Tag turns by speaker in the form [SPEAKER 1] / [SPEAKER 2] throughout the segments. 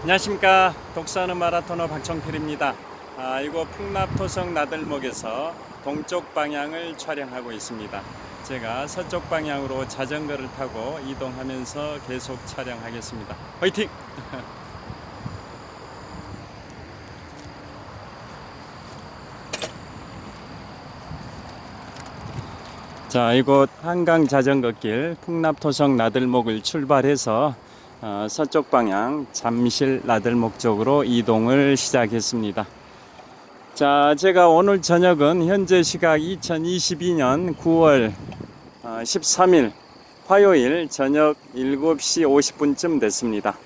[SPEAKER 1] 안녕하십니까. 독서하는 마라토너 박정필입니다. 이곳 풍납토성 나들목에서 동쪽 방향을 촬영하고 있습니다. 제가 서쪽 방향으로 자전거를 타고 이동하면서 계속 촬영하겠습니다. 화이팅! 자, 이곳 한강 자전거길 풍납토성 나들목을 출발해서 서쪽 방향 잠실 나들목 쪽으로 이동을 시작했습니다. 자, 제가 오늘 저녁은 현재 시각 2022년 9월 13일 화요일 저녁 7시 50분쯤 됐습니다.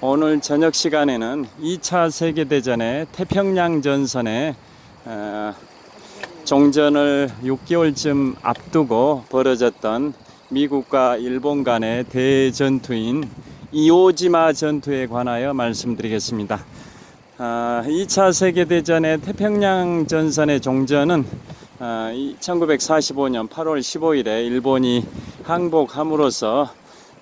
[SPEAKER 1] 오늘 저녁 시간에는 2차 세계대전의 태평양 전선에 종전을 6개월쯤 앞두고 벌어졌던 미국과 일본 간의 대전투인 이오지마 전투에 관하여 말씀드리겠습니다. 2차 세계대전의 태평양 전선의 종전은 1945년 8월 15일에 일본이 항복함으로써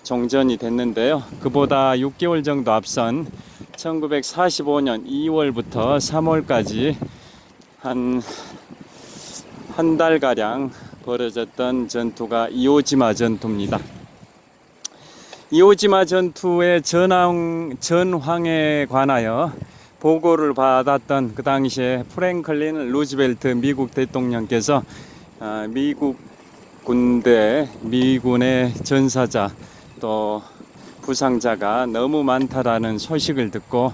[SPEAKER 1] 종전이 됐는데요. 그보다 6개월 정도 앞선 1945년 2월부터 3월까지 한 달가량 벌어졌던 전투가 이오지마 전투입니다. 이오지마 전투의 전황에 관하여 보고를 받았던 그 당시에 프랭클린 루즈벨트 미국 대통령께서 미국 군대, 미군의 전사자 또 부상자가 너무 많다라는 소식을 듣고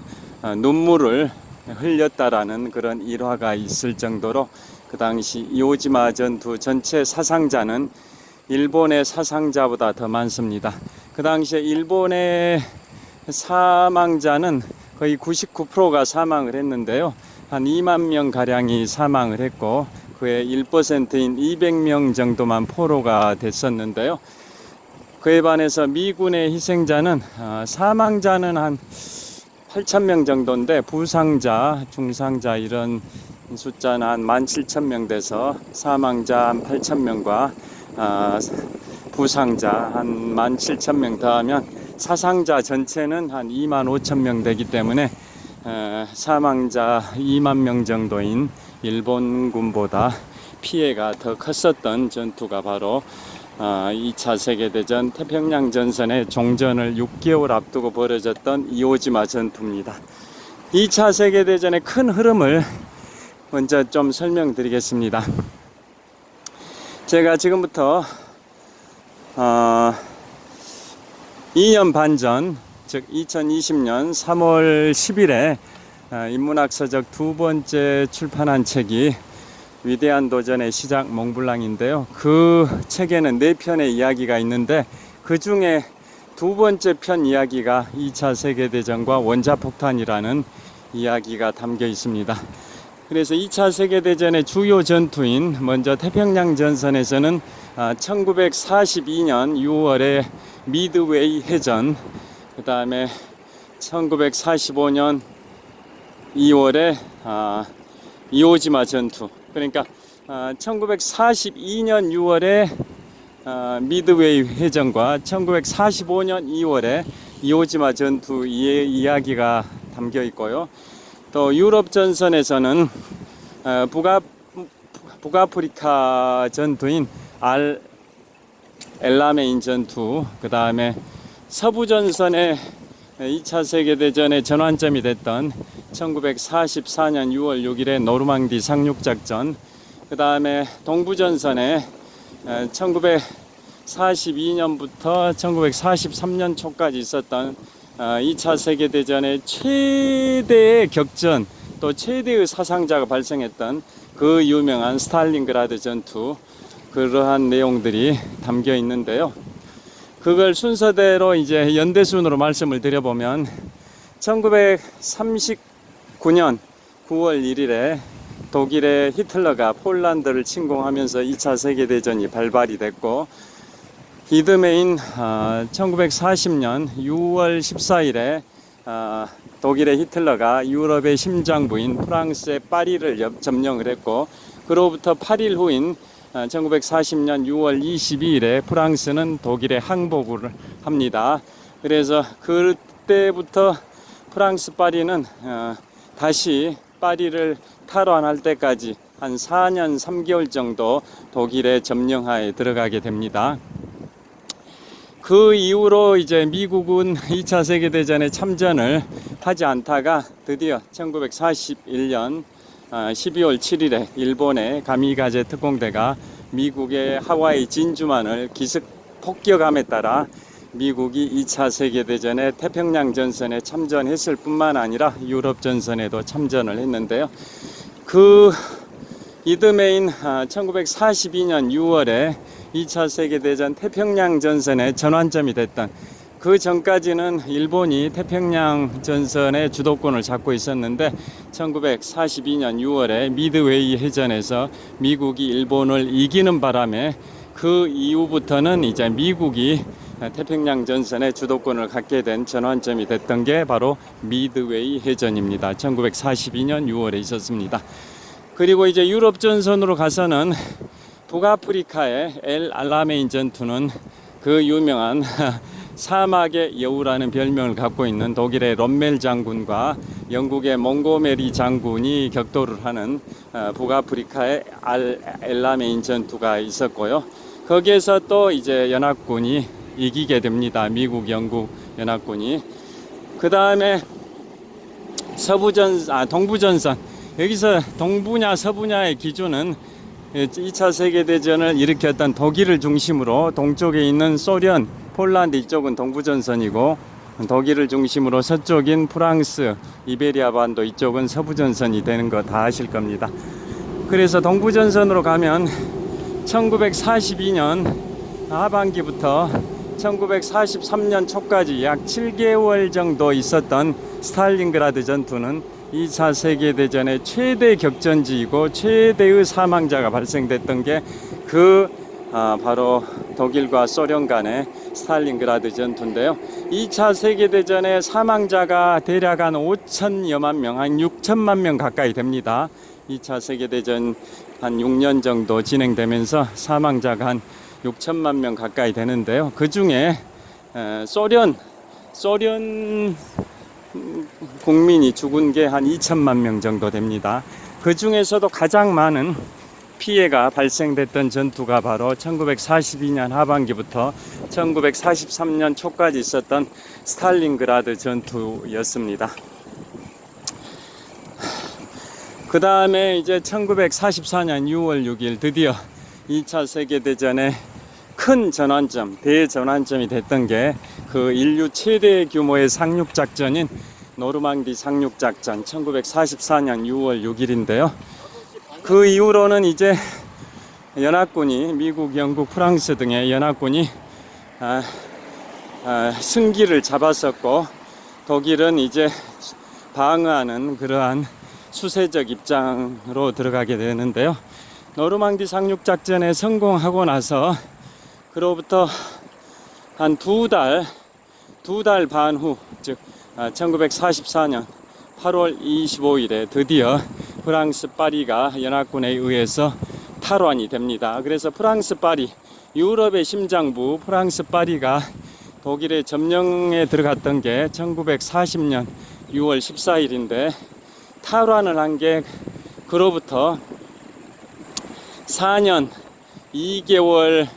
[SPEAKER 1] 눈물을 흘렸다라는 그런 일화가 있을 정도로 그 당시 이오지마 전투 전체 사상자는 일본의 사상자보다 더 많습니다. 그 당시에 일본의 사망자는 거의 99%가 사망을 했는데요. 한 2만 명 가량이 사망을 했고 그의 1%인 200명 정도만 포로가 됐었는데요. 그에 반해서 미군의 희생자는 사망자는 한 8,000명 정도인데 부상자, 중상자 이런 숫자는 한 17,000명 돼서 사망자 한 8,000명과 부상자 한 17,000명 더하면 사상자 전체는 한 25,000명 되기 때문에 사망자 2만 명 정도인 일본군보다 피해가 더 컸었던 전투가 바로 2차 세계대전 태평양 전선의 종전을 6개월 앞두고 벌어졌던 이오지마 전투입니다. 2차 세계대전의 큰 흐름을 먼저 좀 설명드리겠습니다. 제가 지금부터 2년 반 전, 즉 2020년 3월 10일에 인문학서적 두 번째 출판한 책이 위대한 도전의 시작 몽블랑인데요. 그 책에는 4편의 이야기가 있는데 그 중에 두 번째 편 이야기가 2차 세계대전과 원자폭탄이라는 이야기가 담겨 있습니다. 그래서 2차 세계대전의 주요 전투인 먼저 태평양 전선에서는 1942년 6월에 미드웨이 해전, 그 다음에 1945년 2월에 이오지마 전투, 그러니까 1942년 6월에 미드웨이 해전과 1945년 2월에 이오지마 전투 이야기가 담겨 있고요. 또 유럽 전선에서는 북아프리카 전투인 엘라메인 전투, 그 다음에 서부 전선의 2차 세계대전의 전환점이 됐던 1944년 6월 6일의 노르망디 상륙작전, 그 다음에 동부전선에 1942년부터 1943년 초까지 있었던 2차 세계대전의 최대의 격전, 또 최대의 사상자가 발생했던 그 유명한 스탈린그라드 전투, 그러한 내용들이 담겨 있는데요. 그걸 순서대로 이제 연대순으로 말씀을 드려보면 1939년 9월 1일에 독일의 히틀러가 폴란드를 침공하면서 2차 세계대전이 발발이 됐고, 이듬해인 1940년 6월 14일에 독일의 히틀러가 유럽의 심장부인 프랑스의 파리를 점령을 했고, 그로부터 8일 후인 1940년 6월 22일에 프랑스는 독일에 항복을 합니다. 그래서 그때부터 프랑스 파리는 다시 파리를 탈환할 때까지 한 4년 3개월 정도 독일의 점령하에 들어가게 됩니다. 그 이후로 이제 미국은 2차 세계대전에 참전을 하지 않다가 드디어 1941년 12월 7일에 일본의 가미가제 특공대가 미국의 하와이 진주만을 기습 폭격함에 따라 미국이 2차 세계대전에 태평양 전선에 참전했을 뿐만 아니라 유럽 전선에도 참전을 했는데요. 그 이듬해인 1942년 6월에 2차 세계대전 태평양 전선의 전환점이 됐던, 그 전까지는 일본이 태평양 전선의 주도권을 잡고 있었는데 1942년 6월에 미드웨이 해전에서 미국이 일본을 이기는 바람에 그 이후부터는 이제 미국이 태평양 전선의 주도권을 갖게 된 전환점이 됐던 게 바로 미드웨이 해전입니다. 1942년 6월에 있었습니다. 그리고 이제 유럽 전선으로 가서는 북아프리카의 엘 알라메인 전투는 그 유명한 사막의 여우라는 별명을 갖고 있는 독일의 롬멜 장군과 영국의 몽고메리 장군이 격돌을 하는 북아프리카의 엘라메인 전투가 있었고요. 거기에서 또 이제 연합군이 이기게 됩니다. 미국, 영국 연합군이. 그 다음에 동부전선. 여기서 동부냐 서부냐의 기준은 2차 세계대전을 일으켰던 독일을 중심으로 동쪽에 있는 소련, 폴란드 이쪽은 동부전선이고, 독일을 중심으로 서쪽인 프랑스, 이베리아 반도 이쪽은 서부전선이 되는 거 다 아실 겁니다. 그래서 동부전선으로 가면 1942년 하반기부터 1943년 초까지 약 7개월 정도 있었던 스탈린그라드 전투는 2차 세계대전의 최대 격전지이고 최대의 사망자가 발생됐던 게 바로 독일과 소련 간의 스탈린그라드 전투인데요. 2차 세계대전의 사망자가 대략 한 5천여만 명, 한 6천만 명 가까이 됩니다. 2차 세계대전 한 6년 정도 진행되면서 사망자가 한 6천만 명 가까이 되는데요. 그 중에 소련 국민이 죽은 게 한 2천만 명 정도 됩니다. 그 중에서도 가장 많은 피해가 발생됐던 전투가 바로 1942년 하반기부터 1943년 초까지 있었던 스탈린그라드 전투였습니다. 그 다음에 이제 1944년 6월 6일 드디어 2차 세계대전의 큰 전환점, 대전환점이 됐던 게 그 인류 최대 규모의 상륙작전인 노르망디 상륙작전 1944년 6월 6일인데요. 그 이후로는 이제 연합군이 미국, 영국, 프랑스 등의 연합군이 승기를 잡았었고, 독일은 이제 방어하는 그러한 수세적 입장으로 들어가게 되는데요. 노르망디 상륙작전에 성공하고 나서 그로부터 한 두 달 반 후, 즉 1944년 8월 25일에 드디어 프랑스 파리가 연합군에 의해서 탈환이 됩니다. 그래서 프랑스 파리, 유럽의 심장부 프랑스 파리가 독일의 점령에 들어갔던 게 1940년 6월 14일인데 탈환을 한 게 그로부터 4년 2개월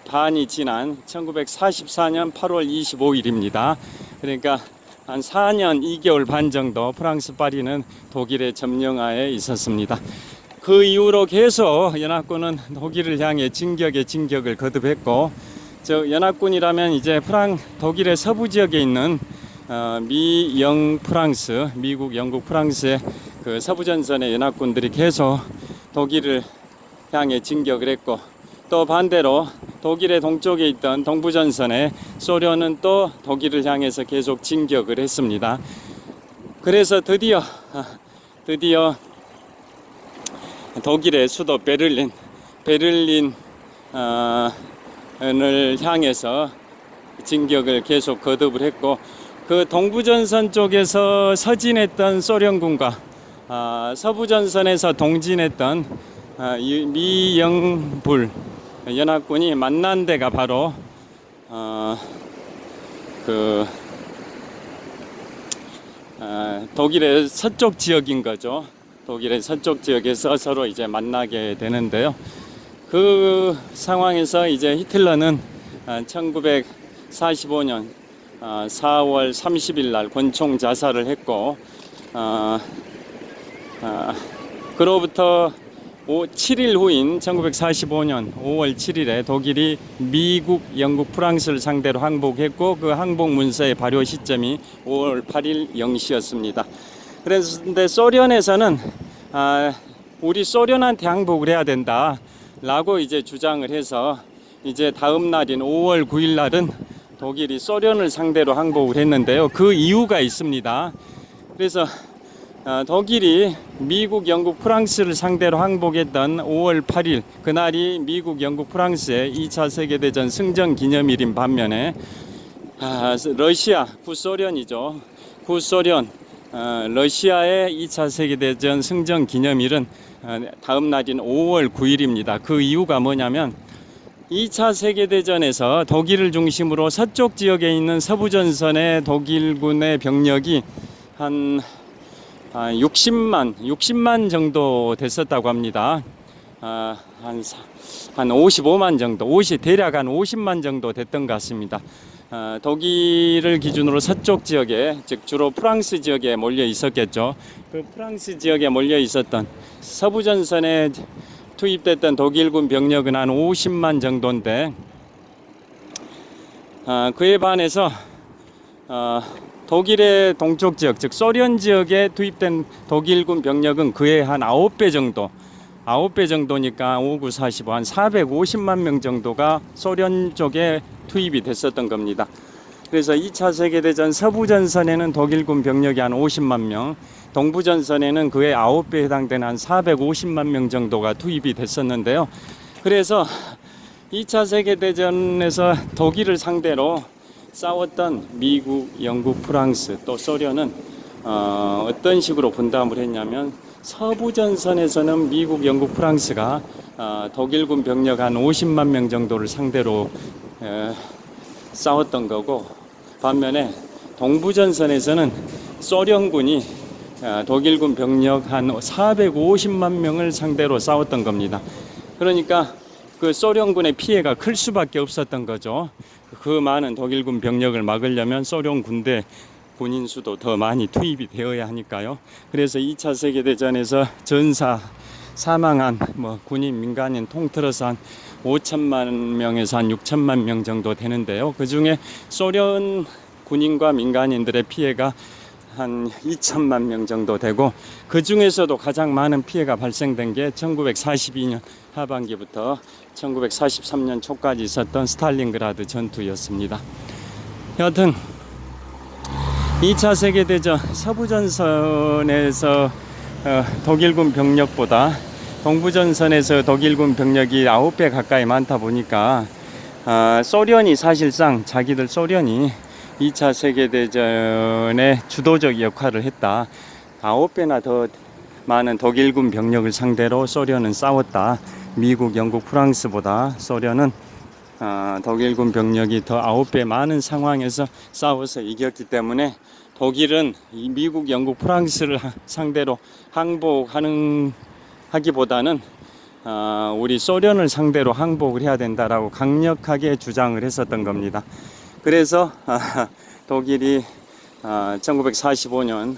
[SPEAKER 1] 반이 지난 1944년 8월 25일입니다. 그러니까 한 4년 2개월 반 정도 프랑스 파리는 독일의 점령하에 있었습니다. 그 이후로 계속 연합군은 독일을 향해 진격에 진격을 거듭했고, 연합군이라면 이제 독일의 서부 지역에 있는 프랑스, 미국, 영국, 프랑스의 그 서부전선의 연합군들이 계속 독일을 향해 진격을 했고, 또 반대로 독일의 동쪽에 있던 동부전선의 소련은 또 독일을 향해서 계속 진격을 했습니다. 그래서 드디어 독일의 수도 베를린을 향해서 진격을 계속 거듭을 했고, 그 동부전선 쪽에서 서진했던 소련군과 서부전선에서 동진했던 미영불 연합군이 만난 데가 바로 독일의 서쪽 지역인 거죠. 독일의 서쪽 지역에서 서로 이제 만나게 되는데요. 그 상황에서 이제 히틀러는 1945년 4월 30일 날 권총 자살을 했고, 그로부터 7일 후인 1945년 5월 7일에 독일이 미국, 영국, 프랑스를 상대로 항복했고, 그 항복 문서의 발효 시점이 5월 8일 0시였습니다. 그런데 소련에서는 우리 소련한테 항복을 해야 된다 라고 이제 주장을 해서, 이제 다음 날인 5월 9일 날은 독일이 소련을 상대로 항복을 했는데요. 그 이유가 있습니다. 그래서 독일이 미국, 영국, 프랑스를 상대로 항복했던 5월 8일, 그날이 미국, 영국, 프랑스의 2차 세계대전 승전 기념일인 반면에 러시아, 구소련이죠. 구소련, 러시아의 2차 세계대전 승전 기념일은 다음 날인 5월 9일입니다. 그 이유가 뭐냐면 2차 세계대전에서 독일을 중심으로 서쪽 지역에 있는 서부전선의 독일군의 병력이 한 60만 정도 됐었다고 합니다. 한 55만 정도, 대략 한 50만 정도 됐던 것 같습니다. 독일을 기준으로 서쪽 지역에, 즉 주로 프랑스 지역에 몰려 있었겠죠. 그 프랑스 지역에 몰려 있었던 서부전선에 투입됐던 독일군 병력은 한 50만 정도인데, 그에 반해서 독일의 동쪽 지역, 즉 소련 지역에 투입된 독일군 병력은 그의 한 9배 정도니까 5, 9, 45, 한 450만 명 정도가 소련 쪽에 투입이 됐었던 겁니다. 그래서 2차 세계대전 서부전선에는 독일군 병력이 한 50만 명, 동부전선에는 그의 9배에 해당되는 한 450만 명 정도가 투입이 됐었는데요. 그래서 2차 세계대전에서 독일을 상대로 싸웠던 미국, 영국, 프랑스, 또 소련은 어떤 식으로 분담을 했냐면, 서부전선에서는 미국, 영국, 프랑스가 독일군 병력 한 50만 명 정도를 상대로 싸웠던 거고, 반면에 동부전선에서는 소련군이 독일군 병력 한 450만 명을 상대로 싸웠던 겁니다. 그러니까 그 소련군의 피해가 클 수밖에 없었던 거죠. 그 많은 독일군 병력을 막으려면 소련 군대 군인 수도 더 많이 투입이 되어야 하니까요. 그래서 2차 세계대전에서 전사 사망한 군인 민간인 통틀어서 한 5천만 명에서 한 6천만 명 정도 되는데요. 그 중에 소련 군인과 민간인들의 피해가 한 2천만 명 정도 되고, 그 중에서도 가장 많은 피해가 발생된 게 1942년 하반기부터 1943년 초까지 있었던 스탈린그라드 전투였습니다. 여하튼 2차 세계대전 서부전선에서 독일군 병력보다 동부전선에서 독일군 병력이 9배 가까이 많다 보니까 소련이 사실상 소련이 2차 세계대전의 주도적 역할을 했다. 9배나 더 많은 독일군 병력을 상대로 소련은 싸웠다. 미국, 영국, 프랑스보다 소련은 독일군 병력이 더 9배 많은 상황에서 싸워서 이겼기 때문에, 독일은 미국, 영국, 프랑스를 상대로 하기보다는 우리 소련을 상대로 항복을 해야 된다라고 강력하게 주장을 했었던 겁니다. 그래서 독일이 1945년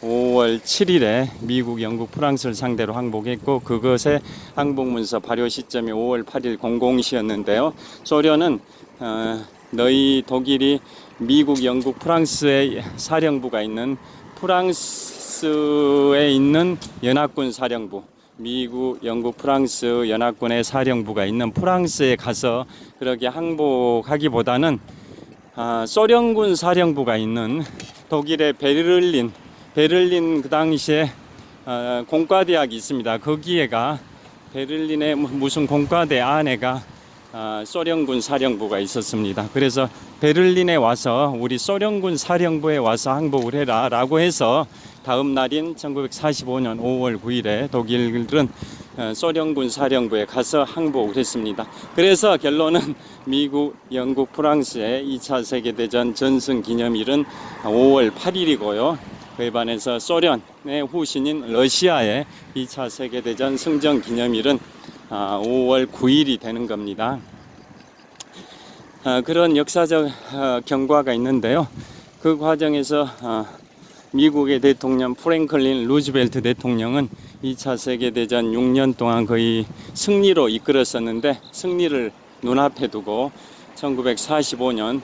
[SPEAKER 1] 5월 7일에 미국, 영국, 프랑스를 상대로 항복했고, 그것의 항복문서 발효 시점이 5월 8일 00시였는데요. 소련은 독일이 미국, 영국, 프랑스의 사령부가 있는 프랑스에 있는 연합군 사령부, 미국, 영국, 프랑스 연합군의 사령부가 있는 프랑스에 가서 그렇게 항복하기보다는 소련군 사령부가 있는 독일의 베를린 그 당시에 공과대학이 있습니다. 거기에가 베를린의 무슨 공과대 안에가 소련군 사령부가 있었습니다. 그래서 베를린에 와서 우리 소련군 사령부에 와서 항복을 해라 라고 해서 다음 날인 1945년 5월 9일에 독일은 소련군 사령부에 가서 항복을 했습니다. 그래서 결론은 미국, 영국, 프랑스의 2차 세계대전 전승 기념일은 5월 8일이고요. 그에 반해서 소련의 후신인 러시아의 2차 세계대전 승전 기념일은 5월 9일이 되는 겁니다. 그런 역사적 경과가 있는데요. 그 과정에서 미국의 대통령 프랭클린 루즈벨트 대통령은 2차 세계대전 6년 동안 거의 승리로 이끌었었는데, 승리를 눈앞에 두고 1945년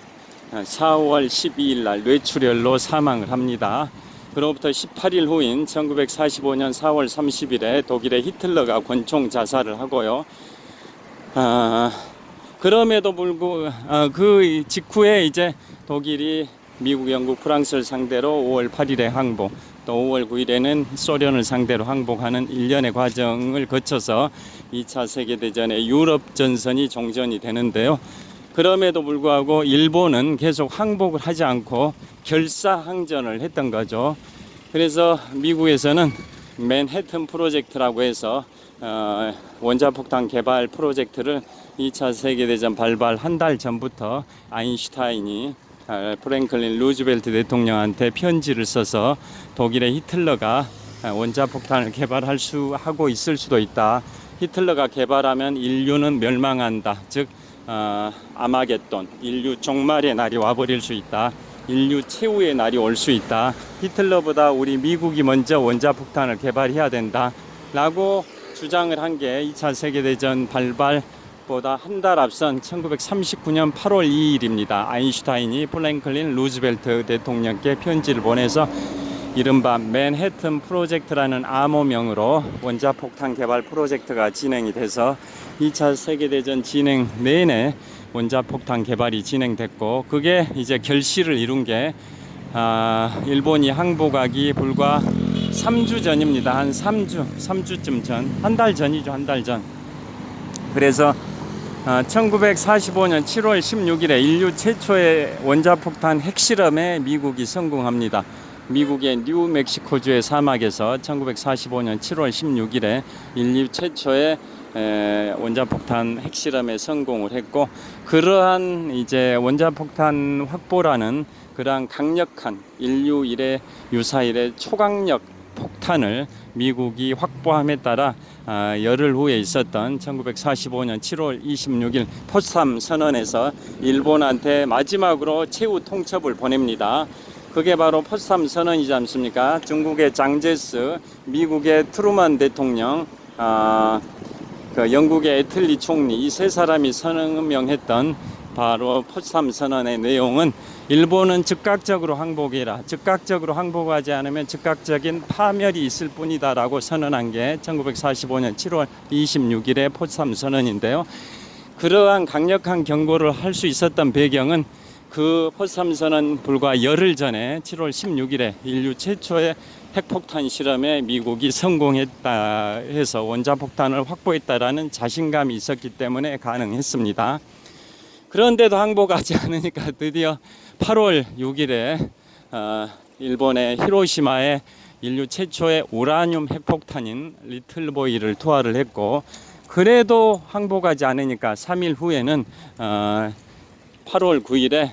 [SPEAKER 1] 4월 12일 날 뇌출혈로 사망을 합니다. 그로부터 18일 후인 1945년 4월 30일에 독일의 히틀러가 권총 자살을 하고요. 그럼에도 불구하고 그 직후에 이제 독일이 미국, 영국, 프랑스를 상대로 5월 8일에 항복, 또 5월 9일에는 소련을 상대로 항복하는 일련의 과정을 거쳐서 2차 세계대전의 유럽 전선이 종전이 되는데요. 그럼에도 불구하고 일본은 계속 항복을 하지 않고 결사항전을 했던 거죠. 그래서 미국에서는 맨해튼 프로젝트라고 해서 원자폭탄 개발 프로젝트를 2차 세계대전 발발 한 달 전부터 아인슈타인이 프랭클린 루즈벨트 대통령한테 편지를 써서 독일의 히틀러가 원자폭탄을 하고 있을 수도 있다. 히틀러가 개발하면 인류는 멸망한다. 즉 아마겟돈, 인류 종말의 날이 와버릴 수 있다. 인류 최후의 날이 올 수 있다. 히틀러보다 우리 미국이 먼저 원자폭탄을 개발해야 된다 라고 주장을 한 게 2차 세계대전 발발보다 한 달 앞선 1939년 8월 2일입니다. 아인슈타인이 프랭클린 루즈벨트 대통령께 편지를 보내서 이른바 맨해튼 프로젝트라는 암호명으로 원자폭탄 개발 프로젝트가 진행이 돼서 2차 세계대전 진행 내내 원자폭탄 개발이 진행됐고, 그게 이제 결실을 이룬 게 일본이 항복하기 불과 3주 전입니다. 한 3주쯤 전, 한 달 전이죠. 한 달 전. 그래서 1945년 7월 16일에 인류 최초의 원자폭탄 핵실험에 미국이 성공합니다. 미국의 뉴멕시코주의 사막에서 1945년 7월 16일에 인류 최초의 원자폭탄 핵실험에 성공을 했고, 그러한 이제 원자폭탄 확보라는 그러한 강력한 인류 이래 유사 이래 초강력 폭탄을 미국이 확보함에 따라 열흘 후에 있었던 1945년 7월 26일 포츠담 선언에서 일본한테 마지막으로 최후 통첩을 보냅니다. 그게 바로 포츠담 선언이지 않습니까? 중국의 장제스, 미국의 트루먼 대통령, 영국의 애틀리 총리, 이 세 사람이 서명했던 바로 포츠담 선언의 내용은 일본은 즉각적으로 항복해라, 즉각적으로 항복하지 않으면 즉각적인 파멸이 있을 뿐이다 라고 선언한 게 1945년 7월 26일의 포츠담 선언인데요. 그러한 강력한 경고를 할 수 있었던 배경은 그 포츠담 선언 불과 열흘 전에 7월 16일에 인류 최초의 핵폭탄 실험에 미국이 성공했다 해서 원자폭탄을 확보했다라는 자신감이 있었기 때문에 가능했습니다. 그런데도 항복하지 않으니까 드디어 8월 6일에 일본의 히로시마에 인류 최초의 우라늄 핵폭탄인 리틀보이를 투하를 했고, 그래도 항복하지 않으니까 3일 후에는 8월 9일에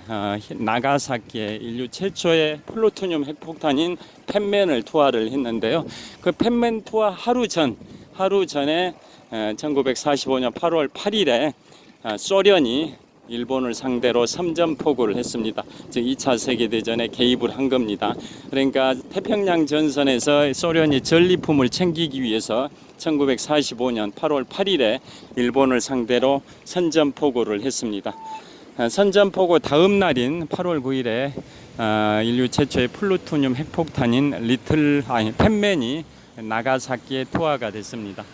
[SPEAKER 1] 나가사키에 인류 최초의 플루토늄 핵폭탄인 펜맨을 투하를 했는데요. 그 펜맨 투하 하루 전에 1945년 8월 8일에 소련이 일본을 상대로 선전포고를 했습니다. 즉 2차 세계대전에 개입을 한 겁니다. 그러니까 태평양 전선에서 소련이 전리품을 챙기기 위해서 1945년 8월 8일에 일본을 상대로 선전포고를 했습니다. 선전포고 다음 날인 8월 9일에 인류 최초의 플루토늄 핵폭탄인 펜맨이 나가사키에 투하가 됐습니다.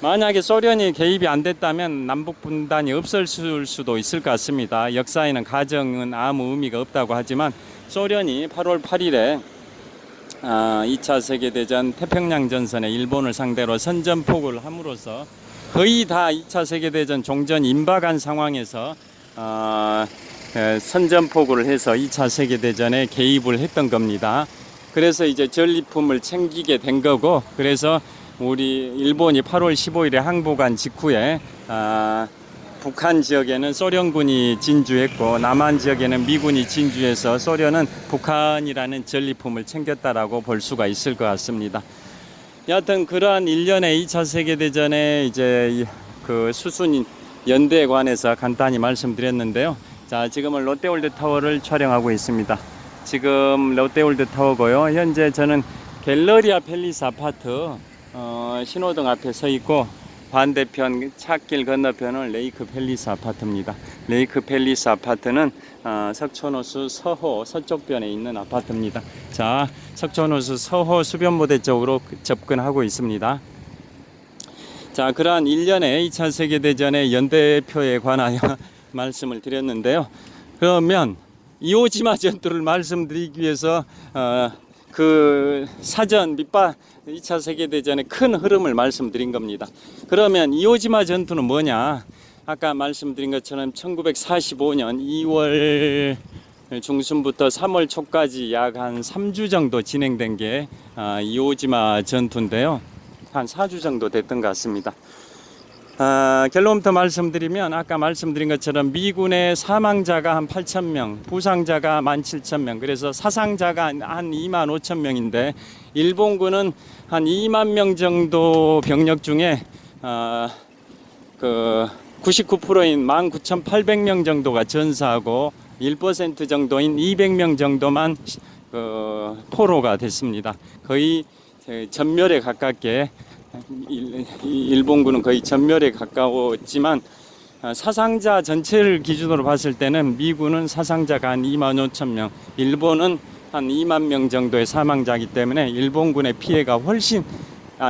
[SPEAKER 1] 만약에 소련이 개입이 안 됐다면 남북 분단이 없었을 수도 있을 것 같습니다. 역사에는 가정은 아무 의미가 없다고 하지만 소련이 8월 8일에 2차 세계대전 태평양 전선에 일본을 상대로 선전포고를 함으로써 거의 다 2차 세계대전 종전 임박한 상황에서 선전포고를 해서 2차 세계대전에 개입을 했던 겁니다. 그래서 이제 전리품을 챙기게 된 거고, 그래서 우리 일본이 8월 15일에 항복한 직후에 북한 지역에는 소련군이 진주했고 남한 지역에는 미군이 진주해서 소련은 북한이라는 전리품을 챙겼다라고 볼 수가 있을 것 같습니다. 여하튼 그러한 일련의 2차 세계대전의 이제 그 수순 연대에 관해서 간단히 말씀드렸는데요. 자, 지금은 롯데월드타워를 촬영하고 있습니다. 지금 롯데월드타워고요. 현재 저는 갤러리아 팰리스 아파트 신호등 앞에 서 있고, 반대편 차길 건너편은 레이크 팰리스 아파트입니다. 레이크 팰리스 아파트는 석촌호수 서호 서쪽변에 있는 아파트입니다. 자, 석촌호수 서호 수변무대 쪽으로 접근하고 있습니다. 자, 그러한 일련의 2차 세계대전의 연대표에 관하여 말씀을 드렸는데요. 그러면 이오지마 전투를 말씀드리기 위해서 그 사전 밑바 2차 세계대전의 큰 흐름을 말씀드린 겁니다. 그러면 이오지마 전투는 뭐냐? 아까 말씀드린 것처럼 1945년 2월 중순부터 3월 초까지 약 한 3주 정도 진행된 게 이오지마 전투인데요. 한 4주 정도 됐던 것 같습니다. 결론부터 말씀드리면 아까 말씀드린 것처럼 미군의 사망자가 한 8,000명, 부상자가 17,000명, 그래서 사상자가 한 25,000명인데 일본군은 한 2만 명 정도 병력 중에 그 99%인 19,800명 정도가 전사하고 1% 정도인 200명 정도만 포로가 됐습니다. 거의 전멸에 가깝게 일본군은 거의 전멸에 가까웠지만 사상자 전체를 기준으로 봤을 때는 미군은 사상자가 한 25,000명, 일본은 한 2만 명 정도의 사망자이기 때문에 일본군의 피해가 훨씬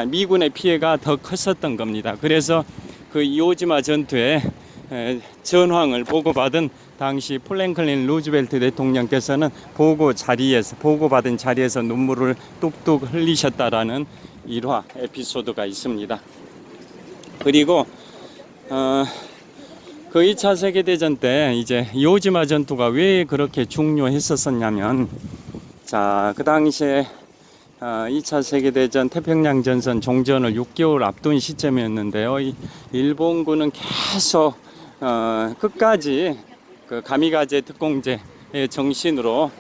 [SPEAKER 1] 미군의 피해가 더 컸었던 겁니다. 그래서 그 이오지마 전투에 전황을 보고받은 당시 플랭클린 루즈벨트 대통령께서는 보고받은 자리에서 눈물을 뚝뚝 흘리셨다라는 일화 에피소드가 있습니다. 그리고 그 2차 세계대전 때 이제 이오지마 전투가 왜 그렇게 중요했었냐면, 자, 그 당시에 2차 세계대전 태평양 전선 종전을 6개월 앞둔 시점이었는데요. 일본군은 계속 끝까지 그 가미가제 특공제의 정신으로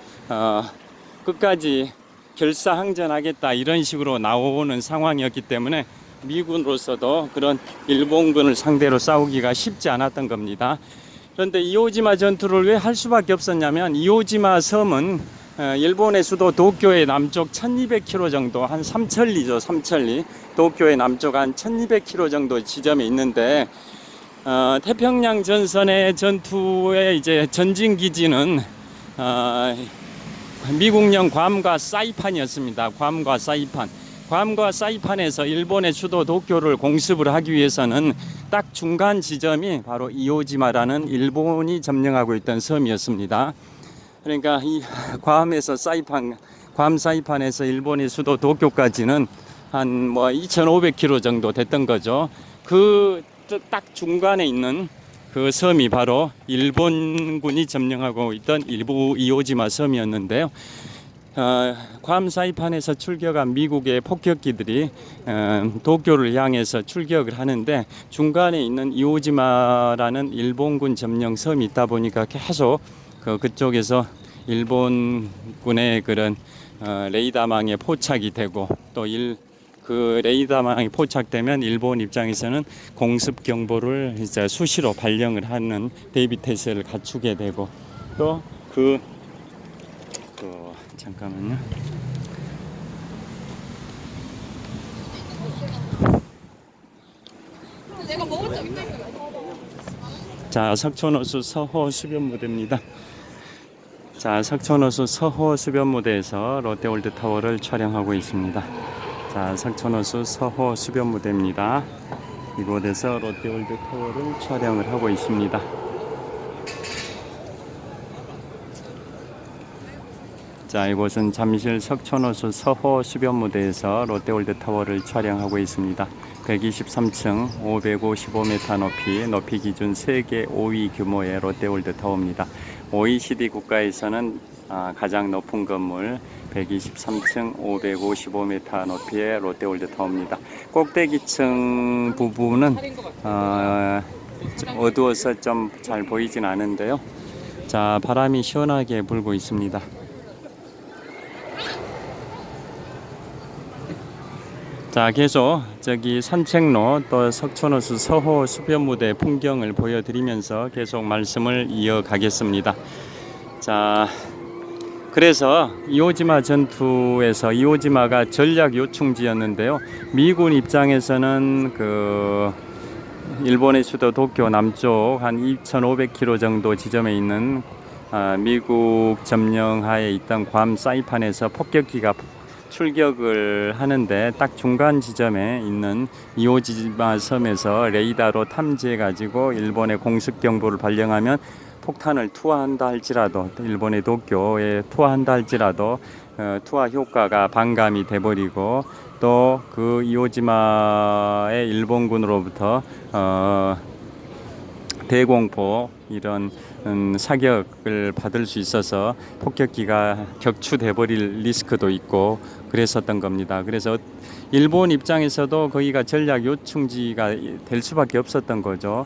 [SPEAKER 1] 끝까지 결사항전하겠다 이런 식으로 나오는 상황이었기 때문에 미군으로서도 그런 일본군을 상대로 싸우기가 쉽지 않았던 겁니다. 그런데 이오지마 전투를 왜 할 수밖에 없었냐면, 이오지마 섬은 일본의 수도 도쿄의 남쪽 1200km 정도, 한 삼천리죠. 삼천리. 도쿄의 남쪽 한 1200km 정도 지점에 있는데 태평양 전선의 전투의 이제 전진 기지는 미국령 괌과 사이판이었습니다. 괌과 사이판. 괌과 사이판에서 일본의 수도 도쿄를 공습을 하기 위해서는 딱 중간 지점이 바로 이오지마라는 일본이 점령하고 있던 섬이었습니다. 그러니까 이 괌에서 사이판, 괌 사이판에서 일본의 수도 도쿄까지는 한 2,500km 정도 됐던 거죠. 그 딱 중간에 있는 그 섬이 바로 일본군이 점령하고 있던 일부 이오지마 섬이었는데요. 괌 사이판에서 출격한 미국의 폭격기들이 도쿄를 향해서 출격을 하는데, 중간에 있는 이오지마라는 일본군 점령 섬이 있다 보니까 계속 그쪽에서 일본군의 그런 레이더망에 포착이 되고, 또 그 레이더망이 포착되면 일본 입장에서는 공습 경보를 이제 수시로 발령을 하는 대비 태세를 갖추게 되고, 또 잠깐만요. 자, 석촌호수 서호 수변무대입니다. 자, 석촌호수 서호 수변무대에서 롯데월드타워를 촬영하고 있습니다. 자, 석촌호수 서호 수변무대입니다. 이곳에서 롯데월드타워를 촬영을 하고 있습니다. 자, 이곳은 잠실 석촌호수 서호 수변무대에서 롯데월드타워를 촬영하고 있습니다. 123층 555m 높이 기준 세계 5위 규모의 롯데월드타워입니다. OECD 국가에서는 가장 높은 건물 123층 555m 높이의 롯데월드타워입니다. 꼭대기층 부분은 어두워서 좀 잘 보이진 않은데요. 자, 바람이 시원하게 불고 있습니다. 자, 계속 저기 산책로 또 석촌호수 서호 수변무대 풍경을 보여드리면서 계속 말씀을 이어가겠습니다. 자, 그래서 이오지마 전투에서 이오지마가 전략 요충지였는데요. 미군 입장에서는 그 일본의 수도 도쿄 남쪽 한 2,500km 정도 지점에 있는 미국 점령하에 있던 괌 사이판에서 폭격기가 출격을 하는데 딱 중간 지점에 있는 이오지마 섬에서 레이더로 탐지해 가지고 일본의 공습 경보를 발령하면 폭탄을 투하한다 할지라도 일본의 도쿄에 투하한다 할지라도 투하 효과가 반감이 돼버리고 또 그 이오지마의 일본군으로부터 대공포 이런 사격을 받을 수 있어서 폭격기가 격추돼 버릴 리스크도 있고 그랬었던 겁니다. 그래서 일본 입장에서도 거기가 전략 요충지가 될 수밖에 없었던 거죠.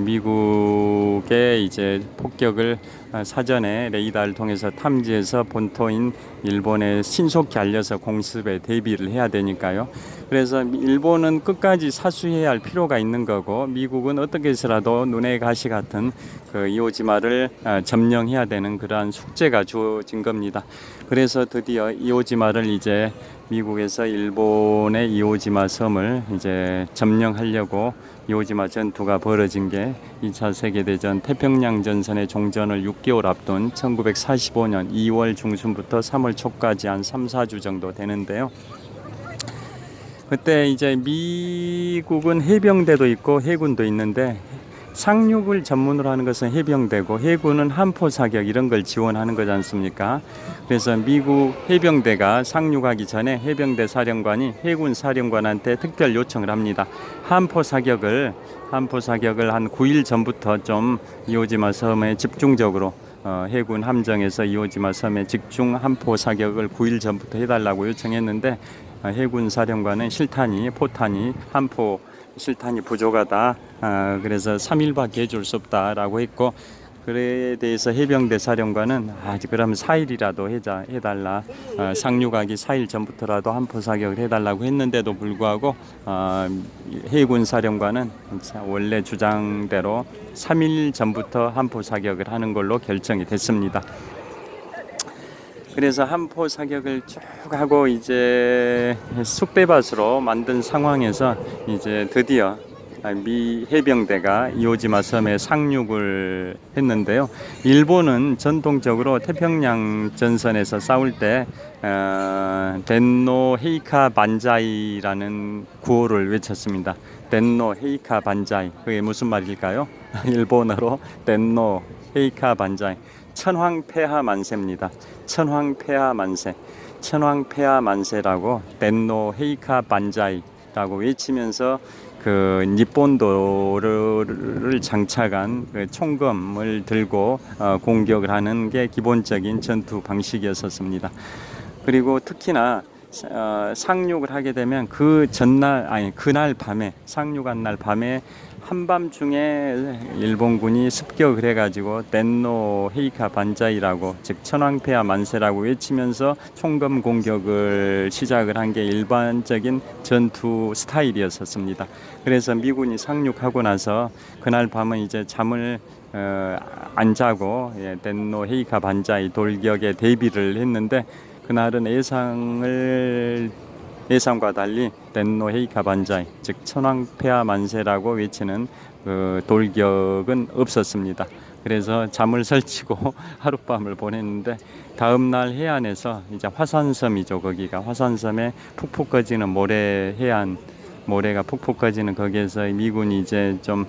[SPEAKER 1] 미국의 이제 폭격을 사전에 레이더를 통해서 탐지해서 본토인 일본에 신속히 알려서 공습에 대비를 해야 되니까요. 그래서 일본은 끝까지 사수해야 할 필요가 있는 거고 미국은 어떻게 해서라도 눈의 가시 같은 그 이오지마를 점령해야 되는 그러한 숙제가 주어진 겁니다. 그래서 드디어 이오지마를 이제 미국에서 일본의 이오지마 섬을 이제 점령하려고 이오지마 전투가 벌어진 게 2차 세계대전 태평양 전선의 종전을 6개월 앞둔 1945년 2월 중순부터 3월 초까지 한 3, 4주 정도 되는데요. 그때 이제 미국은 해병대도 있고 해군도 있는데 상륙을 전문으로 하는 것은 해병대고 해군은 함포 사격 이런 걸 지원하는 거지 않습니까? 그래서 미국 해병대가 상륙하기 전에 해병대 사령관이 해군 사령관한테 특별 요청을 합니다. 함포 사격을 한 9일 전부터 좀 이오지마 섬에 집중적으로 해군 함정에서 이오지마 섬에 집중 함포 사격을 9일 전부터 해달라고 요청했는데 해군 사령관은 포탄이 함포 실탄이 부족하다. 그래서 3일밖에 해줄 수 없다라고 했고 그에 대해서 해병대 사령관은 그러면 4일이라도 해달라. 상륙하기 4일 전부터라도 함포 사격을 해달라고 했는데도 불구하고 해군 사령관은 원래 주장대로 3일 전부터 함포 사격을 하는 걸로 결정이 됐습니다. 그래서 함포 사격을 쭉 하고 이제 쑥대밭으로 만든 상황에서 이제 드디어 미 해병대가 이오지마 섬에 상륙을 했는데요. 일본은 전통적으로 태평양 전선에서 싸울 때 덴노 헤이카 반자이라는 구호를 외쳤습니다. 덴노 헤이카 반자이. 그게 무슨 말일까요? 일본어로 덴노 헤이카 반자이. 천황폐하 만세입니다. 천황폐하 만세. 천황폐하 만세라고 덴노 헤이카 반자이라고 외치면서 그 니폰도를 장착한 그 총검을 들고 공격을 하는 게 기본적인 전투 방식이었습니다. 그리고 특히나 상륙을 하게 되면 그날 밤에 상륙한 날 밤에 한밤중에 일본군이 습격을 해가지고 덴노 헤이카 반자이라고 즉 천황폐하 만세라고 외치면서 총검 공격을 시작을 한 게 일반적인 전투 스타일이었습니다. 그래서 미군이 상륙하고 나서 그날 밤은 이제 잠을 안 자고 덴노 헤이카 반자이 돌격에 대비를 했는데 그날은 예상과 달리 덴노 헤이카 반자이 즉 천황폐하 만세라고 외치는 그 돌격은 없었습니다. 그래서 잠을 설치고 하룻밤을 보냈는데 다음날 해안에서 이제 화산섬이죠. 거기가 화산섬에 푹푹 꺼지는 모래가 푹푹 꺼지는 거기에서 미군이 이제 좀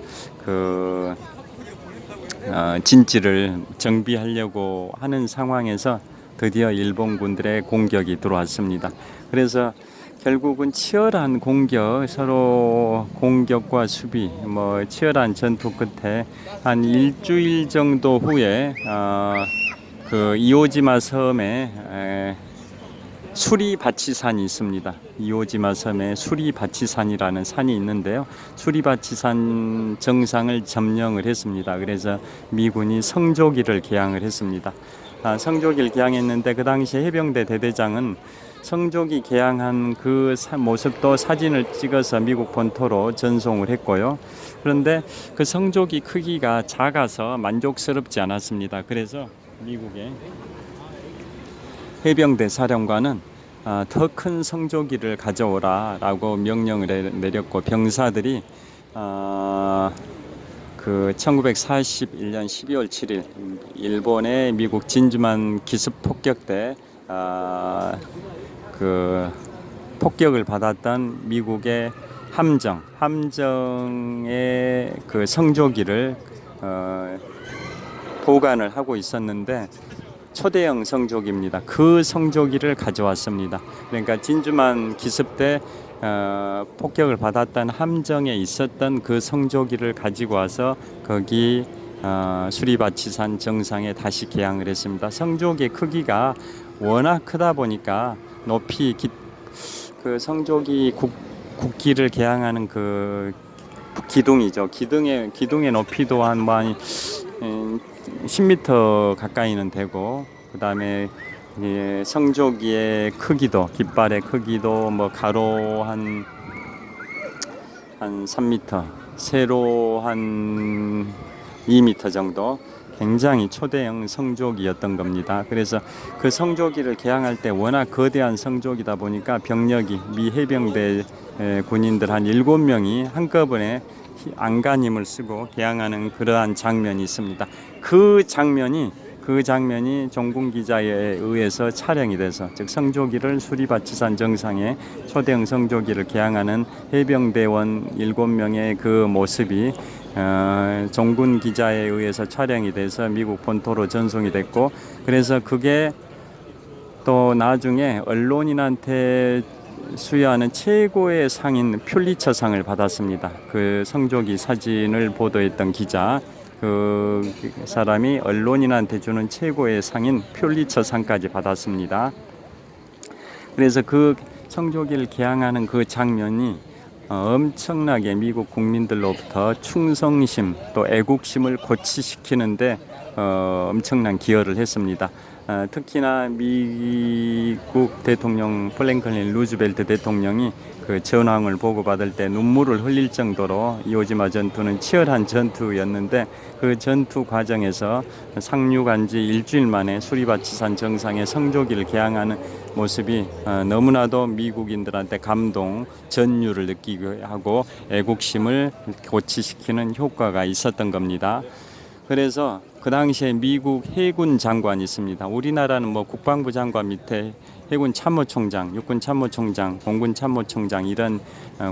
[SPEAKER 1] 진지를 정비하려고 하는 상황에서 드디어 일본군들의 공격이 들어왔습니다. 그래서 결국은 치열한 서로 공격과 수비, 치열한 전투 끝에 한 일주일 정도 후에 그 이오지마 섬에 수리바치산이 있습니다. 이오지마 섬에 수리바치산이라는 산이 있는데요. 수리바치산 정상을 점령을 했습니다. 그래서 미군이 성조기를 개항을 했습니다. 성조기를 개항했는데 그 당시 해병대 대대장은 성조기 개항한 그 모습도 사진을 찍어서 미국 본토로 전송을 했고요. 그런데 그 성조기 크기가 작아서 만족스럽지 않았습니다. 그래서 미국의 해병대 사령관은 더 큰 성조기를 가져오라라고 명령을 내렸고, 병사들이 그 1941년 12월 7일 일본의 미국 진주만 기습 폭격 때 그 폭격을 받았던 미국의 함정의 그 성조기를 보관을 하고 있었는데, 초대형 성조기입니다. 그 성조기를 가져왔습니다. 그러니까 진주만 기습 때 폭격을 받았던 함정에 있었던 그 성조기를 가지고 와서 거기 수리바치산 정상에 다시 개항을 했습니다. 성조기의 크기가 워낙 크다 보니까 높이 그 성조기 국기를 개항하는 그 기둥이죠. 기둥의 높이도 한 10m 가까이는 되고, 그 다음에 성조기의 크기도, 깃발의 크기도 뭐 가로 한 3m, 세로 한 2m 정도, 굉장히 초대형 성조기였던 겁니다. 그래서 그 성조기를 개항할 때 워낙 거대한 성조기다 보니까 병력이, 미 해병대 군인들 한 7명이 한꺼번에 안간힘을 쓰고 개항하는 그러한 장면이 있습니다. 그 장면이 종군 기자에 의해서 촬영이 돼서, 즉 성조기를 수리바치산 정상에 초대형 성조기를 개항하는 해병대원 7명의 그 모습이 종군 기자에 의해서 촬영이 돼서 미국 본토로 전송이 됐고, 그래서 그게 또 나중에 언론인한테 수여하는 최고의 상인 퓰리처상을 받았습니다. 그 성조기 사진을 보도했던 기자, 그 사람이 언론인한테 주는 최고의 상인 퓰리처상까지 받았습니다. 그래서 그 성조기를 개항하는 그 장면이 엄청나게 미국 국민들로부터 충성심 또 애국심을 고취시키는데 엄청난 기여를 했습니다. 특히나 미국 대통령 프랭클린 루즈벨트 대통령이 그 전황을 보고받을 때 눈물을 흘릴 정도로 이오지마 전투는 치열한 전투였는데, 그 전투 과정에서 상륙한 지 일주일 만에 수리바치산 정상에 성조기를 개항하는 모습이 너무나도 미국인들한테 감동, 전율을 느끼게 하고 애국심을 고취시키는 효과가 있었던 겁니다. 그래서 그 당시에 미국 해군 장관이 있습니다. 우리나라는 뭐 국방부 장관 밑에 해군 참모총장, 육군 참모총장, 공군 참모총장 이런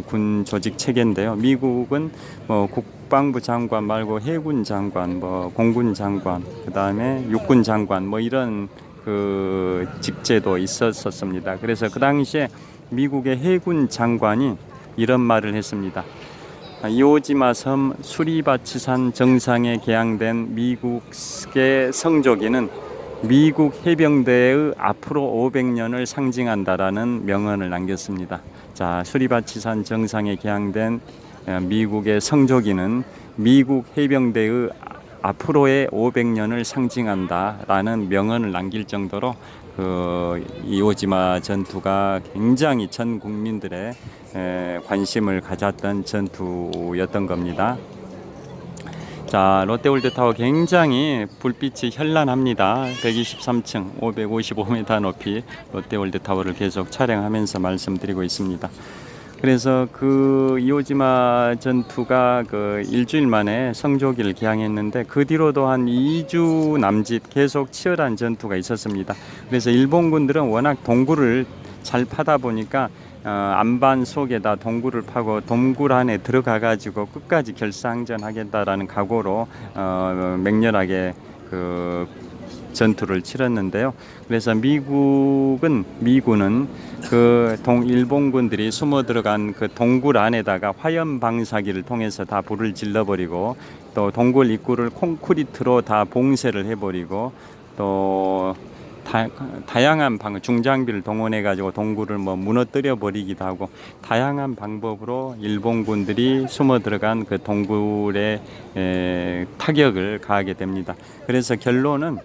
[SPEAKER 1] 군 조직 체계인데요. 미국은 뭐 국방부 장관 말고 해군 장관, 뭐 공군 장관, 그다음에 육군 장관 뭐 이런 그 직제도 있었습니다. 그래서 그 당시에 미국의 해군 장관이 이런 말을 했습니다. 이오지마 섬 수리바치산 정상에 개항된 미국의 성조기는 미국 해병대의 앞으로 500년을 상징한다라는 명언을 남겼습니다. 자, 수리바치산 정상에 개항된 미국의 성조기는 미국 해병대의 앞으로의 500년을 상징한다라는 명언을 남길 정도로 그 이오지마 전투가 굉장히 전 국민들의 관심을 가졌던 전투였던 겁니다. 자, 롯데월드타워 굉장히 불빛이 현란합니다. 123층 555m 높이 롯데월드타워를 계속 촬영하면서 말씀드리고 있습니다. 그래서 그 이오지마 전투가 그 일주일 만에 성조기를 개항했는데, 그 뒤로도 한 2주 남짓 계속 치열한 전투가 있었습니다. 그래서 일본군들은 워낙 동굴을 잘 파다 보니까 안반 속에다 동굴을 파고 동굴 안에 들어가 가지고 끝까지 결사항전하겠다라는 각오로 맹렬하게 그 전투를 치렀는데요. 그래서 미군은 그 일본군들이 숨어 들어간 그 동굴 안에다가 화염 방사기를 통해서 다 불을 질러버리고, 또 동굴 입구를 콘크리트로 다 봉쇄를 해버리고, 또 다양한 중장비를 동원해 가지고 동굴을 뭐 무너뜨려 버리기도 하고 다양한 방법으로 일본군들이 숨어 들어간 그 동굴에 타격을 가하게 됩니다. 그래서 결론은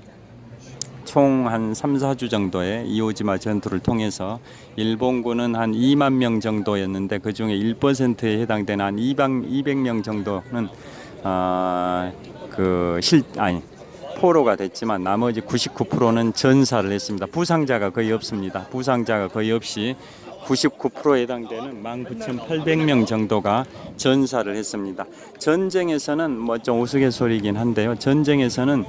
[SPEAKER 1] 총 한 3, 4주 정도의 이오지마 전투를 통해서 일본군은 한 2만 명 정도였는데 그 중에 1%에 해당되는 한 200명 정도는 포로가 됐지만 나머지 99%는 전사를 했습니다. 부상자가 거의 없습니다. 부상자가 거의 없이 99%에 해당되는 19,800명 정도가 전사를 했습니다. 전쟁에서는 뭐 좀 우스갯소리이긴 한데요. 전쟁에서는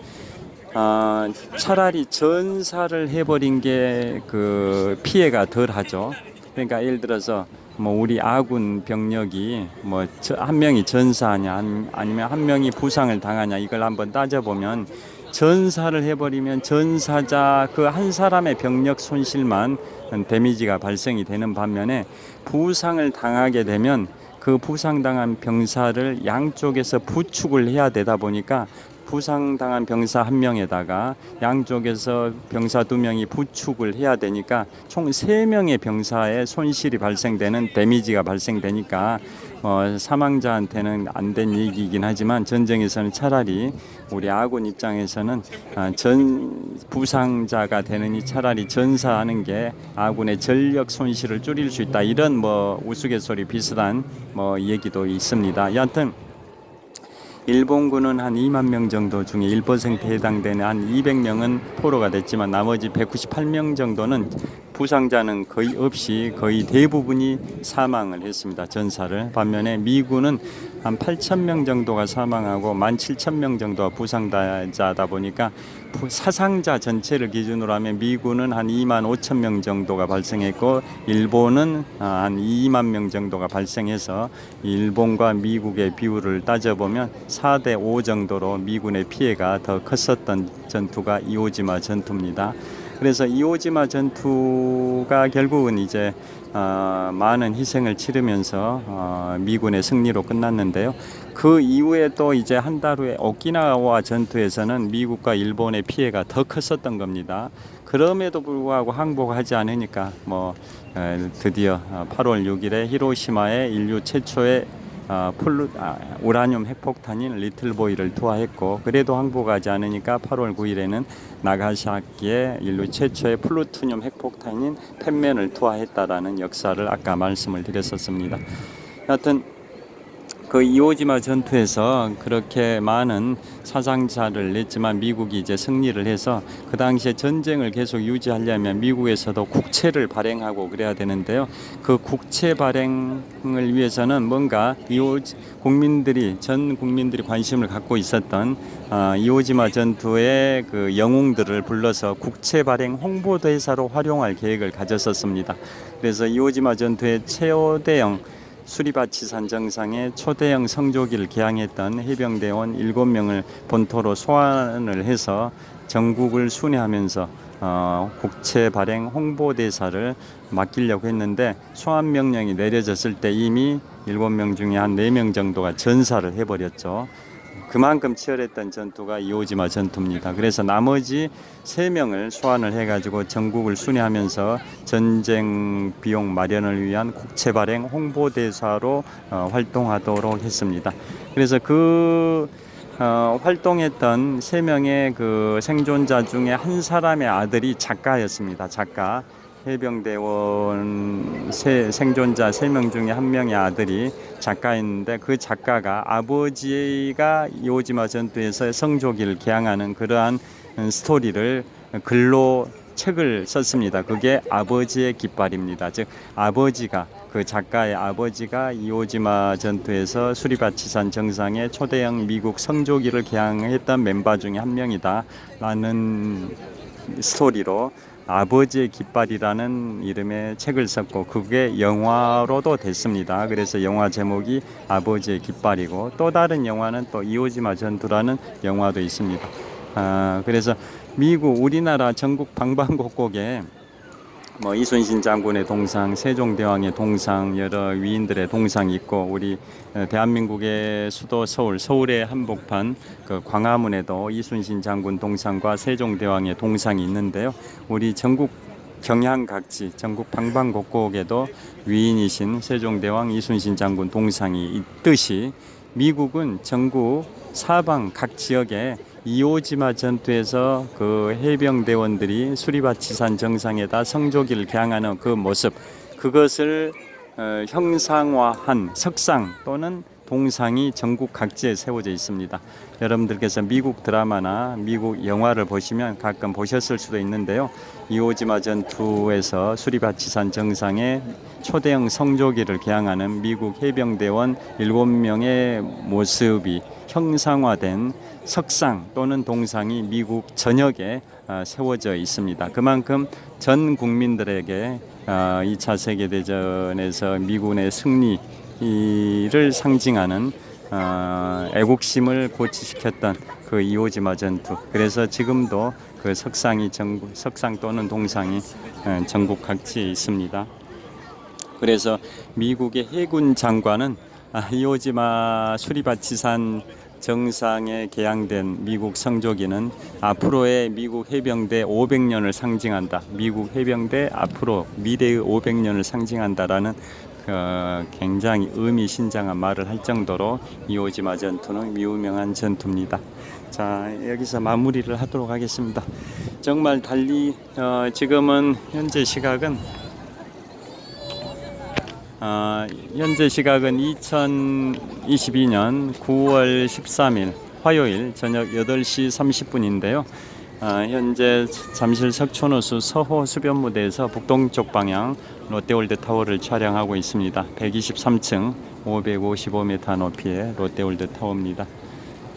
[SPEAKER 1] 차라리 전사를 해버린 게 그 피해가 덜하죠. 그러니까 예를 들어서 뭐 우리 아군 병력이 뭐 한 명이 전사하냐 아니면 한 명이 부상을 당하냐 이걸 한번 따져보면 전사를 해버리면 전사자 그 한 사람의 병력 손실만 데미지가 발생이 되는 반면에 부상을 당하게 되면 그 부상당한 병사를 양쪽에서 부축을 해야 되다 보니까 부상당한 병사 한 명에다가 양쪽에서 병사 두 명이 부축을 해야 되니까 총 3명의 병사의 손실이 발생되는 데미지가 발생되니까 사망자한테는 안 된 얘기이긴 하지만 전쟁에서는 차라리 우리 아군 입장에서는 부상자가 되느니 차라리 전사하는 게 아군의 전력 손실을 줄일 수 있다. 이런 뭐 우스갯소리 비슷한 뭐 얘기도 있습니다. 여하튼 일본군은 한 2만 명 정도 중에 1%에 해당되는 한 200명은 포로가 됐지만 나머지 198명 정도는 부상자는 거의 없이 거의 대부분이 사망을 했습니다. 전사를. 반면에 미군은 한 8,000명 정도가 사망하고 17,000명 정도가 부상자다 보니까 사상자 전체를 기준으로 하면 미군은 한 25,000명 정도가 발생했고 일본은 한 2만 명 정도가 발생해서 일본과 미국의 비율을 따져보면 4대 5 정도로 미군의 피해가 더 컸었던 전투가 이오지마 전투입니다. 그래서 이오지마 전투가 결국은 이제 많은 희생을 치르면서 미군의 승리로 끝났는데요. 그 이후에 또 이제 한 달 후에 오키나와 전투에서는 미국과 일본의 피해가 더 컸었던 겁니다. 그럼에도 불구하고 항복하지 않으니까 드디어 8월 6일에 히로시마에 인류 최초의 우라늄 핵폭탄인 리틀보이를 투하했고 그래도 항복하지 않으니까 8월 9일에는 나가사키에 인류 최초의 플루토늄 핵폭탄인 펜맨을 투하했다라는 역사를 아까 말씀을 드렸었습니다. 하여튼 그 이오지마 전투에서 그렇게 많은 사상자를 냈지만 미국이 이제 승리를 해서 그 당시에 전쟁을 계속 유지하려면 미국에서도 국채를 발행하고 그래야 되는데요. 그 국채 발행을 위해서는 뭔가 전 국민들이 관심을 갖고 있었던 이오지마 전투의 그 영웅들을 불러서 국채 발행 홍보대사로 활용할 계획을 가졌었습니다. 그래서 이오지마 전투의 최대형 수리바치산 정상에 초대형 성조기를 개항했던 해병대원 7명을 본토로 소환을 해서 전국을 순회하면서 국채 발행 홍보대사를 맡기려고 했는데 소환 명령이 내려졌을 때 이미 7명 중에 한 4명 정도가 전사를 해버렸죠. 그만큼 치열했던 전투가 이오지마 전투입니다. 그래서 나머지 3명을 소환을 해가지고 전국을 순회하면서 전쟁 비용 마련을 위한 국채 발행 홍보대사로 활동하도록 했습니다. 그래서 활동했던 3명의 그 생존자 중에 한 사람의 아들이 작가였습니다. 작가. 해병대원 생존자 3명 중에 한 명의 아들이 작가였는데 그 작가가 아버지가 이오지마 전투에서 성조기를 개항하는 그러한 스토리를 글로 책을 썼습니다. 그게 아버지의 깃발입니다. 즉 아버지가 그 작가의 아버지가 이오지마 전투에서 수리바치산 정상에 초대형 미국 성조기를 개항했던 멤버 중에 한 명이다라는 스토리로 아버지의 깃발이라는 이름의 책을 썼고 그게 영화로도 됐습니다. 그래서 영화 제목이 아버지의 깃발이고 또 다른 영화는 또 이오지마 전투라는 영화도 있습니다. 그래서 우리나라 전국 방방곡곡에 뭐 이순신 장군의 동상, 세종대왕의 동상, 여러 위인들의 동상이 있고, 우리 대한민국의 수도 서울의 한복판 그 광화문에도 이순신 장군 동상과 세종대왕의 동상이 있는데요. 우리 전국 경향각지, 전국 방방곡곡에도 위인이신 세종대왕, 이순신 장군 동상이 있듯이, 미국은 전국 사방 각 지역에 이오지마 전투에서 그 해병대원들이 수리바치산 정상에다 성조기를 개항하는 그 모습, 그것을 형상화한 석상 또는 동상이 전국 각지에 세워져 있습니다. 여러분들께서 미국 드라마나 미국 영화를 보시면 가끔 보셨을 수도 있는데요. 이오지마 전투에서 수리바치산 정상에 초대형 성조기를 개항하는 미국 해병대원 7명의 모습이 형상화된 석상 또는 동상이 미국 전역에 세워져 있습니다. 그만큼 전 국민들에게 2차 세계대전에서 미군의 승리를 상징하는 애국심을 고취시켰던 그 이오지마 전투. 그래서 지금도 그 석상 또는 동상이 전국 각지에 있습니다. 그래서 미국의 해군 장관은 이오지마 수리바치산 정상에 개항된 미국 성조기는 앞으로의 미국 해병대 500년을 상징한다. 미국 해병대 앞으로 미래의 500년을 상징한다라는 굉장히 의미심장한 말을 할 정도로 이오지마 전투는 유명한 전투입니다. 자, 여기서 마무리를 하도록 하겠습니다. 정말 달리 지금은 현재 시각은 2022년 9월 13일 화요일 저녁 8시 30분인데요. 현재 잠실 석촌호수 서호 수변무대에서 북동쪽 방향 롯데월드타워를 촬영하고 있습니다. 123층 555m 높이의 롯데월드타워입니다.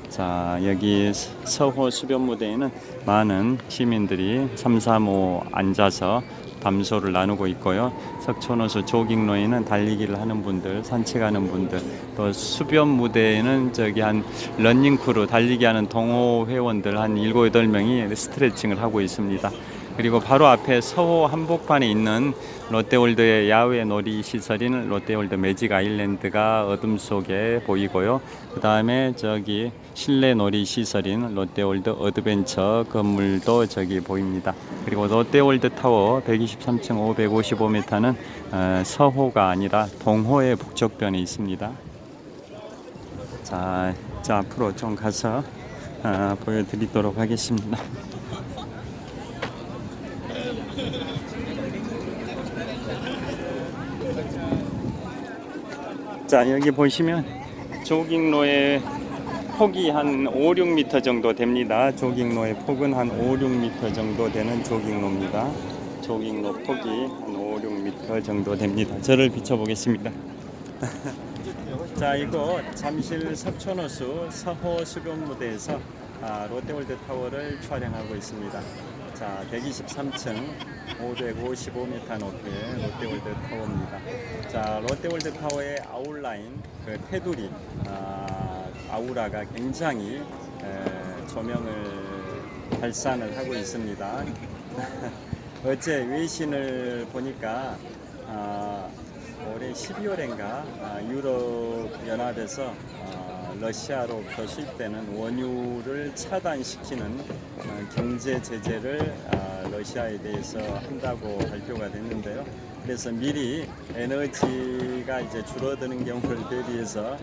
[SPEAKER 1] 자, 여기 서호 수변무대에는 많은 시민들이 335 앉아서 담소를 나누고 있고요. 석촌호수 조깅로에는 달리기를 하는 분들, 산책하는 분들, 또 수변 무대에는 저기 한 러닝크루 달리기 하는 동호 회원들 한 7, 8명이 스트레칭을 하고 있습니다. 그리고 바로 앞에 서호 한복판에 있는 롯데월드의 야외 놀이 시설인 롯데월드 매직 아일랜드가 어둠 속에 보이고요. 그 다음에 저기 실내 놀이 시설인 롯데월드 어드벤처 건물도 저기 보입니다. 그리고 롯데월드 타워 123층 555m는 서호가 아니라 동호의 북쪽변에 있습니다. 자 앞으로 좀 가서 보여드리도록 하겠습니다. 자, 여기 보시면 조깅로의 폭이 한 5, 6m 정도 됩니다. 조깅로의 폭은 한 5, 6m 정도 되는 조깅로입니다. 조깅로 폭이 한 5, 6m 정도 됩니다. 저를 비춰보겠습니다. 자, 이거 잠실 석촌호수 서호 수변무대에서 롯데월드타워를 촬영하고 있습니다. 자, 123층 555m 높이의 롯데월드타워입니다. 자, 롯데월드타워의 아웃라인, 그 테두리, 아우라가 굉장히 조명을 발산을 하고 있습니다. 어제 외신을 보니까 올해 12월인가 유럽 연합에서 러시아로부터 수입되는 원유를 차단시키는 경제 제재를 러시아에 대해서 한다고 발표가 됐는데요. 그래서 미리 에너지가 이제 줄어드는 경우를 대비해서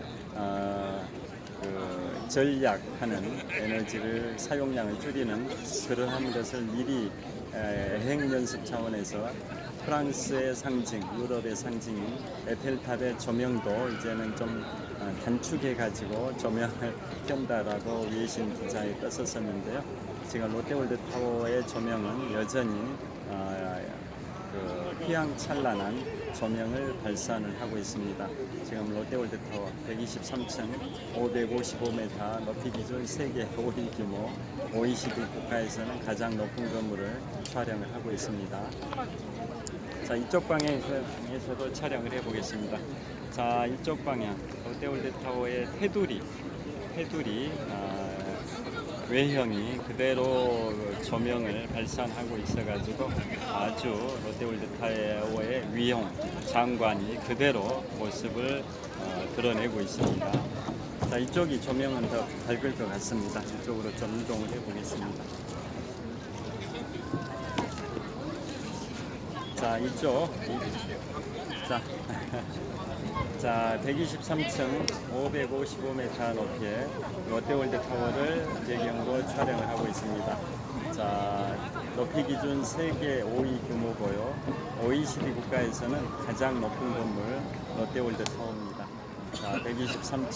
[SPEAKER 1] 전략하는 에너지를 사용량을 줄이는 그러한 것을 미리 핵 연습 차원에서 프랑스의 상징, 유럽의 상징인 에펠탑의 조명도 이제는 좀 단축해 가지고 조명을 켠다라고 외신 기사에 떴었는데요. 지금 롯데월드타워의 조명은 여전히 휘황찬란한 조명을 발산을 하고 있습니다. 지금 롯데월드타워 123층 555m 높이 기준 세계 5위 규모 OECD 국가에서는 가장 높은 건물을 촬영을 하고 있습니다. 자, 이쪽 방향에서도 촬영을 해보겠습니다. 자, 이쪽 방향 롯데월드타워의 테두리 외형이 그대로 조명을 발산하고 있어가지고 아주 롯데월드타워의 위용, 장관이 그대로 모습을 드러내고 있습니다. 자, 이쪽이 조명은 더 밝을 것 같습니다. 이쪽으로 좀 이동을 해보겠습니다. 자, 이쪽. 자, 자, 123층 555m 높이의 롯데월드타워를 배경으로 촬영을 하고 있습니다. 자, 높이 기준 세계 5위 규모고요. OECD 국가에서는 가장 높은 건물 롯데월드타워입니다. 자, 123층.